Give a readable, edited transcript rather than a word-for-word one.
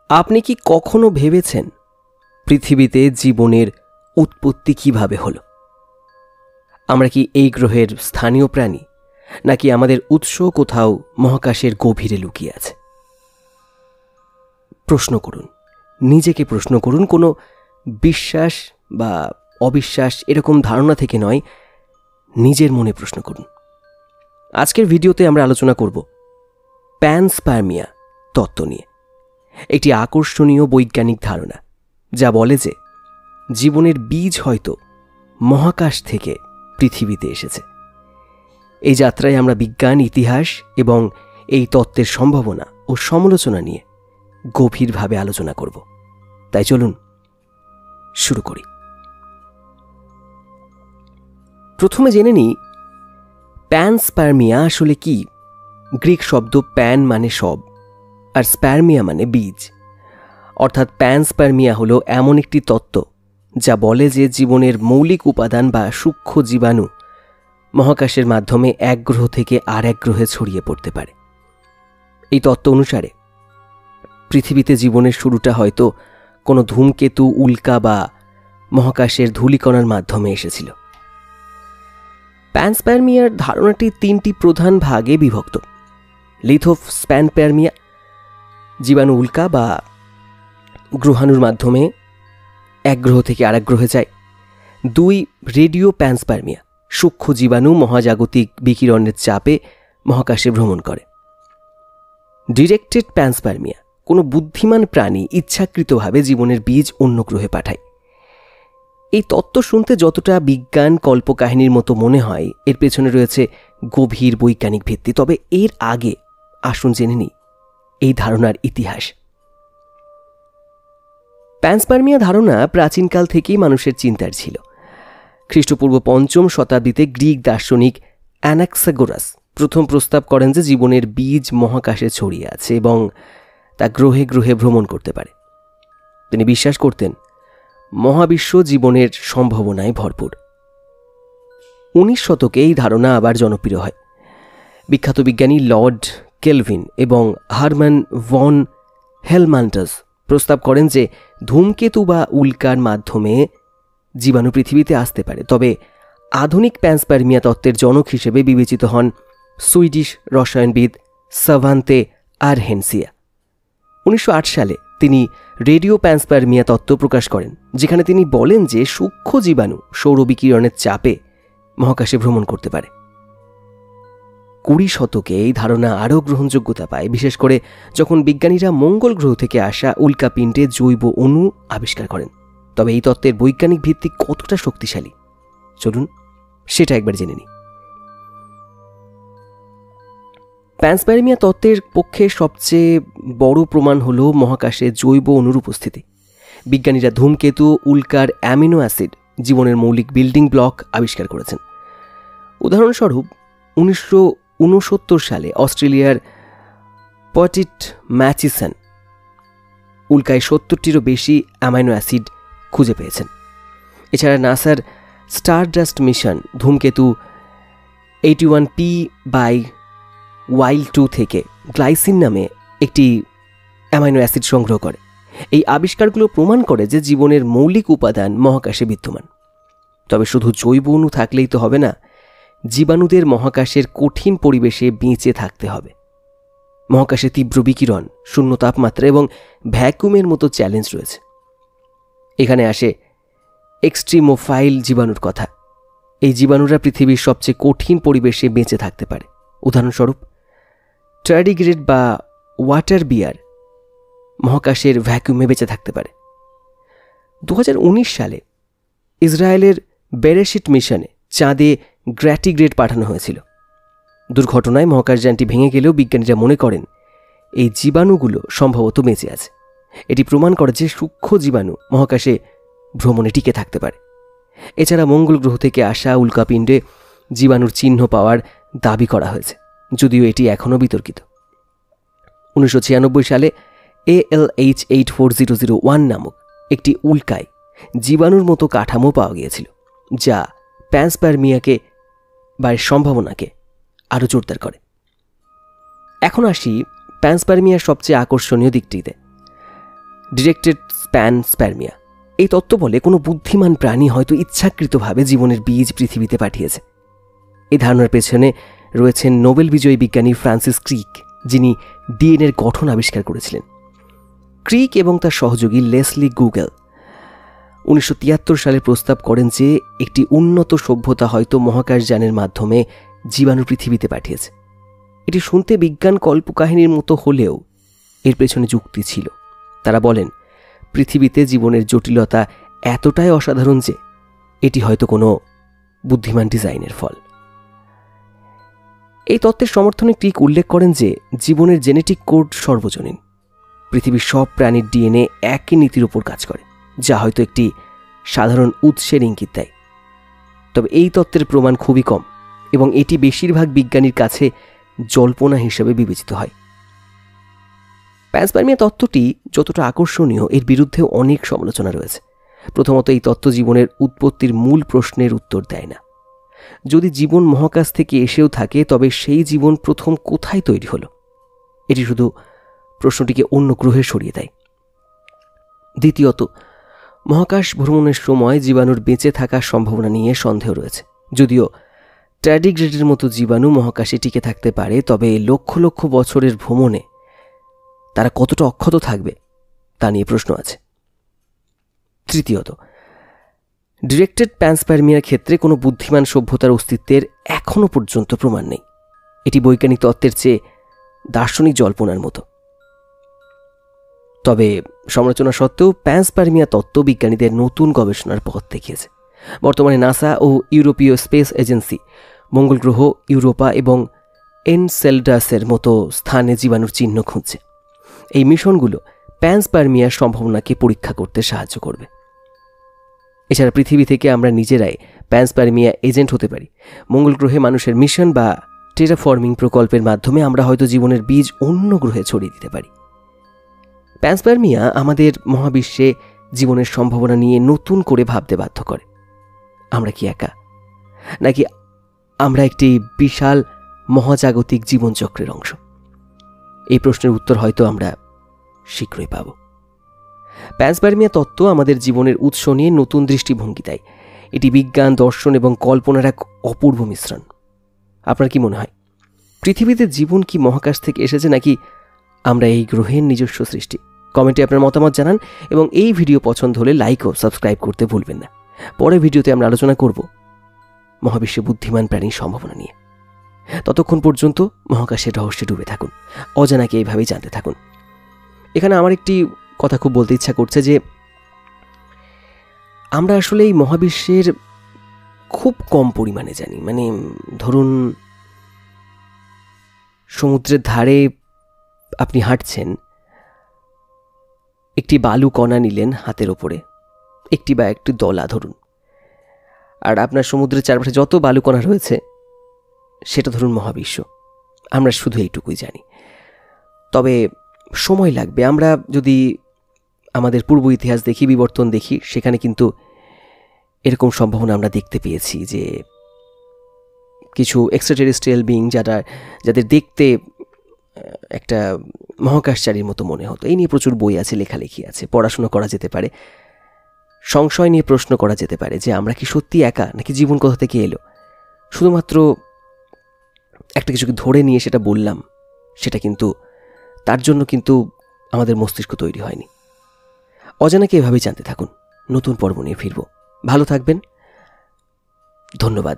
আপনি কি কখনো ভেবেছেন পৃথিবীতে জীবনের উৎপত্তি কিভাবে হলো? আমরা কি এই গ্রহের স্থানীয় প্রাণী, নাকি আমাদের উৎস কোথাও মহাকাশের গভীরে লুকিয়ে আছে? প্রশ্ন করুন, নিজেকে প্রশ্ন করুন। কোনো বিশ্বাস বা অবিশ্বাস এরকম ধারণা থেকে নয়, নিজের মনে প্রশ্ন করুন। আজকের ভিডিওতে আমরা আলোচনা করব প্যানস্পার্মিয়া তত্ত্ব নিয়ে। একটি আকর্ষণীয় বৈজ্ঞানিক ধারণা যা বলে যে জীবনের বীজ হয়তো মহাকাশ থেকে পৃথিবীতে এসেছে। এই যাত্রায় আমরা বিজ্ঞান, ইতিহাস এবং এই তত্ত্বের সম্ভাবনা ও সমালোচনা নিয়ে গভীরভাবে আলোচনা করব। তাই চলুন শুরু করি। প্রথমে জেনে নিই প্যানস্পার্মিয়া আসলে কি। গ্রিক শব্দ প্যান মানে সব, আর স্পার্মিয়া মানে বীজ। অর্থাৎ প্যানস্পার্মিয়া হলো এমন একটি তত্ত্ব যা বলে যে জীবনের মৌলিক উপাদান বা সূক্ষ্ম জীবাণু মহাকাশের মাধ্যমে এক গ্রহ থেকে আর এক গ্রহে ছড়িয়ে পড়তে পারে। এই তত্ত্ব অনুসারে পৃথিবীতে জীবনের শুরুটা হয়তো কোনো ধূমকেতু, উল্কা বা মহাকাশের ধূলিকণার মাধ্যমে এসেছিল। প্যানস্পার্মিয়ার ধারণাটি তিনটি প্রধান ভাগে বিভক্ত। লিথোস্প্যানপার্মিয়া, জীবাণু উল্কা বা গ্রহাণুর মাধ্যমে এক গ্রহ থেকে আরেক গ্রহে যায়। 2, রেডিও প্যানস্পার্মিয়া, সূক্ষ্ম জীবাণু মহাজাগতিক বিকিরণের চাপে মহাকাশে ভ্রমণ করে। ডিরেক্টেড প্যানস্পার্মিয়া, কোনো বুদ্ধিমান প্রাণী ইচ্ছাকৃতভাবে জীবনের বীজ অন্য গ্রহে পাঠায়। এই তত্ত্ব শুনতে যতটা বিজ্ঞান কল্পকাহিনীর মতো মনে হয়, এর পেছনে রয়েছে গভীর বৈজ্ঞানিক ভিত্তি। তবে এর আগে আসুন জেনে নিই এই ধারণার ইতিহাস। প্যানস্পার্মিয়া ধারণা প্রাচীনকাল থেকেই মানুষের চিন্তার ছিল। খ্রিস্টপূর্ব 5ম শতাব্দীতে গ্রিক দার্শনিক অ্যানাক্সাগোরাস প্রথম প্রস্তাব করেন যে জীবনের বীজ মহাকাশে ছড়িয়ে আছে এবং তা গ্রহে গ্রহে ভ্রমণ করতে পারে। তিনি বিশ্বাস করতেন মহাবিশ্ব জীবনের সম্ভাবনায় ভরপুর। 19 শতকে এই ধারণা আবার জনপ্রিয় হয়। বিখ্যাত বিজ্ঞানী লর্ড কেলভিন এবং হারমান ভন হেলমান্টাস প্রস্তাব করেন যে ধূমকেতু বা উল্কার মাধ্যমে জীবাণু পৃথিবীতে আসতে পারে। তবে আধুনিক প্যানস্পার্মিয়া তত্ত্বের জনক হিসেবে বিবেচিত হন সুইডিশ রসায়নবিদ সাভান্তে আরহেনসিয়া। 1908 সালে তিনি রেডিও প্যানস্পার্মিয়া তত্ত্ব প্রকাশ করেন, যেখানে তিনি বলেন যে সূক্ষ্ম জীবাণু সৌরবিকিরণের চাপে মহাকাশে ভ্রমণ করতে পারে। 20 শতকে এই ধারণা আরও গ্রহণযোগ্যতা পায়, বিশেষ করে যখন বিজ্ঞানীরা মঙ্গল গ্রহ থেকে আসা উল্কাপিণ্ডে জৈব অণু আবিষ্কার করেন। তবে এই তত্ত্বের বৈজ্ঞানিক ভিত্তি কতটা শক্তিশালী, চলুন সেটা একবার জেনে নিই। প্যানস্পার্মিয়া তত্ত্বের পক্ষে সবচেয়ে বড় প্রমাণ হল মহাকাশে জৈব অণুর উপস্থিতি। বিজ্ঞানীরা ধূমকেতু, উল্কার অ্যামিনো অ্যাসিড, জীবনের মৌলিক বিল্ডিং ব্লক আবিষ্কার করেছেন। উদাহরণস্বরূপ 1969 সালে অস্ট্রেলিয়ার পটিট ম্যাচিসন উল্কায় 70টিরও বেশি অ্যামাইনো অ্যাসিড খুঁজে পেয়েছেন। এছাড়া নাসার স্টারডাস্ট মিশন ধূমকেতু 81P/Wild-2 থেকে গ্লাইসিন নামে একটি অ্যামাইনো অ্যাসিড সংগ্রহ করে। এই আবিষ্কারগুলো প্রমাণ করে যে জীবনের মৌলিক উপাদান মহাকাশে বিদ্যমান। তবে শুধু জৈব অণু থাকলেই তো হবে না, জীবাণুদের মহাকাশের কঠিন পরিবেশে বেঁচে থাকতে হবে। মহাকাশে তীব্র বিকিরণ, শূন্য তাপমাত্রা এবং ভ্যাকুমের মতো চ্যালেঞ্জ রয়েছে। এখানে আসে এক্সট্রিমোফাইল জীবাণুর কথা। এই জীবাণুরা পৃথিবীর সবচেয়ে কঠিন পরিবেশে বেঁচে থাকতে পারে। উদাহরণস্বরূপ টার্ডিগ্রেড বা ওয়াটার বিয়ার মহাকাশের ভ্যাকুমে বেঁচে থাকতে পারে। 2019 সালে ইসরায়েলের বেরেশিট মিশনে চাঁদে গ্র্যাটিগ্রেড পাঠানো হয়েছিল। দুর্ঘটনায় মহাকাশযানটি ভেঙে গেলেও বিজ্ঞানীরা মনে করেন এই জীবাণুগুলো সম্ভবত বেঁচে আছে। এটি প্রমাণ করে যে সূক্ষ্ম জীবাণু মহাকাশে ভ্রমণে টিকে থাকতে পারে। এছাড়া মঙ্গল গ্রহ থেকে আসা উল্কাপিণ্ডে জীবাণুর চিহ্ন পাওয়ার দাবি করা হয়েছে, যদিও এটি এখনও বিতর্কিত। 1996 সালে ALH 84001 নামক একটি উল্কায় জীবাণুর মতো কাঠামো পাওয়া গিয়েছিল, যা প্যানস্পার্মিয়াকে বা সম্ভাবনাকে আরও জোরদার করে। এখন আসি প্যানস্পার্মিয়ার সবচেয়ে আকর্ষণীয় দিকটিতে। Directed panspermia. এই তত্ত্ব বলে কোনো বুদ্ধিমান প্রাণী হয়তো ইচ্ছাকৃতভাবে জীবনের বীজ পৃথিবীতে পাঠিয়েছে। এই ধারণার পেছনে রয়েছেন নোবেল বিজয়ী বিজ্ঞানী ফ্রান্সিস ক্রিক, যিনি ডিএনএর গঠন আবিষ্কার করেছিলেন। ক্রিক এবং তার সহযোগী লেসলি গুগেল 1973 সালে প্রস্তাব করেন যে একটি উন্নত সভ্যতা হয়তো মহাকাশযানের মাধ্যমে জীবাণু পৃথিবীতে পাঠিয়েছে। এটি শুনতে বিজ্ঞান কল্পকাহিনীর মতো হলেও এর পেছনে যুক্তি ছিল। তারা বলেন, পৃথিবীতে জীবনের জটিলতা এতটাই অসাধারণ যে এটি হয়তো কোনো বুদ্ধিমান ডিজাইনের ফল। এই তত্ত্বের সমর্থনে ক্রিক উল্লেখ করেন যে জীবনের জেনেটিক কোড সর্বজনীন। পৃথিবীর সব প্রাণীর ডিএনএ একই নীতির উপর কাজ করে, যা হয়তো একটি সাধারণ উৎসের ইঙ্গিত দেয়। তবে এই তত্ত্বের প্রমাণ খুবই কম এবং এটি বেশিরভাগ বিজ্ঞানীর কাছে জল্পনা হিসেবে বিবেচিত হয়। প্যানস্পার্মিয়া তত্ত্বটি যতটা আকর্ষণীয়, এর বিরুদ্ধেও অনেক সমালোচনা রয়েছে। প্রথমত, এই তত্ত্ব জীবনের উৎপত্তির মূল প্রশ্নের উত্তর দেয় না। যদি জীবন মহাকাশ থেকে এসেও থাকে, তবে সেই জীবন প্রথম কোথায় তৈরি হলো? এটি শুধু প্রশ্নটিকে অন্য গ্রহে সরিয়ে দেয়। দ্বিতীয়ত, মহাকাশ ভ্রমণের সময় জীবাণুর বেঁচে থাকার সম্ভাবনা নিয়ে সন্দেহ রয়েছে। যদিও ট্র্যাডিগ্রেডের মতো জীবাণু মহাকাশে টিকে থাকতে পারে, তবে লক্ষ লক্ষ বছরের ভ্রমণে তারা কতটা অক্ষত থাকবে তা নিয়ে প্রশ্ন আছে। তৃতীয়ত, ডিরেক্টেড প্যানস্পার্মিয়ার ক্ষেত্রে কোনো বুদ্ধিমান সভ্যতার অস্তিত্বের এখনও পর্যন্ত প্রমাণ নেই। এটি বৈজ্ঞানিক তত্ত্বের চেয়ে দার্শনিক জল্পনার মতো। তবে সমালোচনা সত্ত্বেও প্যানস্পার্মিয়া তত্ত্ব বিজ্ঞানীদের নতুন গবেষণার পথ দেখিয়েছে। বর্তমানে নাসা ও ইউরোপীয় স্পেস এজেন্সি মঙ্গল গ্রহ, ইউরোপা এবং এনসেলডাসের মতো স্থানে জীবাণুর চিহ্ন খুঁজছে। এই মিশনগুলো প্যানস্পার্মিয়ার সম্ভাবনাকে পরীক্ষা করতে সাহায্য করবে। এছাড়া পৃথিবী থেকে আমরা নিজেরাই প্যানস্পার্মিয়া এজেন্ট হতে পারি। মঙ্গল গ্রহে মানুষের মিশন বা টেরাফর্মিং প্রকল্পের মাধ্যমে আমরা হয়তো জীবনের বীজ অন্য গ্রহে ছড়িয়ে দিতে পারি। প্যানস্পার্মিয়া আমাদের মহাবিশ্বে জীবনের সম্ভাবনা নিয়ে নতুন করে ভাবতে বাধ্য করে। আমরা কি একা, নাকি আমরা একটি বিশাল মহাজাগতিক জীবনচক্রের অংশ? এই প্রশ্নের উত্তর হয়তো আমরা শীঘ্রই পাব। প্যানস্পার্মিয়া তত্ত্ব আমাদের জীবনের উৎস নিয়ে নতুন দৃষ্টিভঙ্গি দেয়। এটি বিজ্ঞান, দর্শন এবং কল্পনার এক অপূর্ব মিশ্রণ। আপনার কি মনে হয়, পৃথিবীতে জীবন কি মহাকাশ থেকে এসেছে, নাকি আমরা এই গ্রহের নিজস্ব সৃষ্টি? কমেন্টে আপনার মতামত জানান এবং এই ভিডিও পছন্দ হলে লাইক ও সাবস্ক্রাইব করতে ভুলবেন না। পরের ভিডিওতে আমরা আলোচনা করব মহাবিশ্বে বুদ্ধিমান প্রাণীর সম্ভাবনা নিয়ে। ততক্ষণ পর্যন্ত মহাকাশের রহস্যে ডুবে থাকুন, অজানাকে এইভাবেই জানতে থাকুন। এখানে আমার একটি কথা খুব বলতে ইচ্ছা করছে যে আমরা আসলে এই মহাবিশ্বের খুব কম পরিমাণে জানি। মানে ধরুন, সমুদ্রের ধারে আপনি হাঁটছেন, একটি বালু কণা নিলেন হাতের ওপরে, একটি বা একটি দলা ধরুন, আর আপনার সমুদ্রের চারপাশে যত বালু কণা রয়েছে সেটা ধরুন মহাবিশ্ব। আমরা শুধু এইটুকুই জানি। তবে সময় লাগবে। আমরা যদি আমাদের পূর্ব ইতিহাস দেখি, বিবর্তন দেখি, সেখানে কিন্তু এরকম সম্ভাবনা আমরা দেখতে পেয়েছি যে কিছু এক্সট্রাটেরেস্ট্রিয়াল বিং যাদের দেখতে একটা মহাকাশচারীর মতো মনে হতো। এই নিয়ে প্রচুর বই আছে, লেখালেখি আছে, পড়াশোনা করা যেতে পারে। সংশয় নিয়ে প্রশ্ন করা যেতে পারে যে আমরা কি সত্যি একা, নাকি জীবন কোথা থেকে এলো? শুধুমাত্র একটা কিছুকে ধরে নিয়ে সেটা বললাম, সেটা কিন্তু তার জন্য কিন্তু আমাদের মস্তিষ্ক তৈরি হয়নি। অজানাকে এভাবেই জানতে থাকুন। নতুন পর্ব নিয়ে ফিরব। ভালো থাকবেন। ধন্যবাদ।